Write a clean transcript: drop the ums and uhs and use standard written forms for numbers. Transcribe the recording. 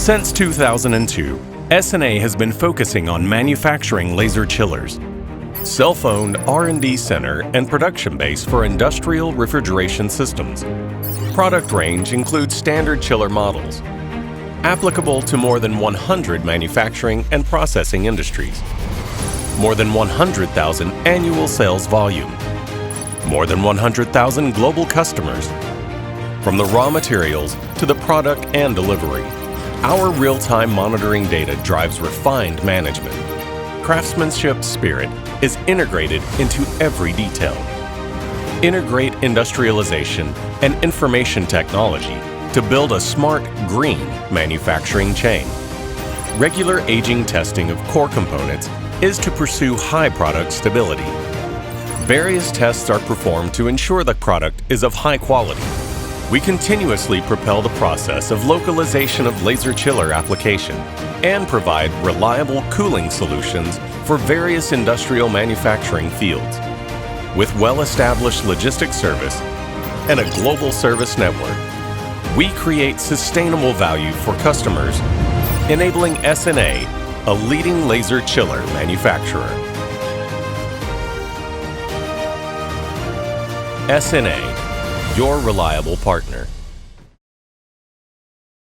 Since 2002, S&A has been focusing on manufacturing laser chillers. Self-owned R&D center and production base for industrial refrigeration systems. Product range includes standard chiller models, applicable to more than 100 manufacturing and processing industries. More than 100,000 annual sales volume. More than 100,000 global customers. From the raw materials to the product and delivery, our real-time monitoring data drives refined management. Craftsmanship spirit is integrated into every detail. Integrate industrialization and information technology to build a smart, green manufacturing chain. Regular aging testing of core components is to pursue high product stability. Various tests are performed to ensure the product is of high quality. We continuously propel the process of localization of laser chiller application and provide reliable cooling solutions for various industrial manufacturing fields. With well-established logistics service and a global service network, we create sustainable value for customers, enabling S&A, a leading laser chiller manufacturer. S&A, your reliable partner.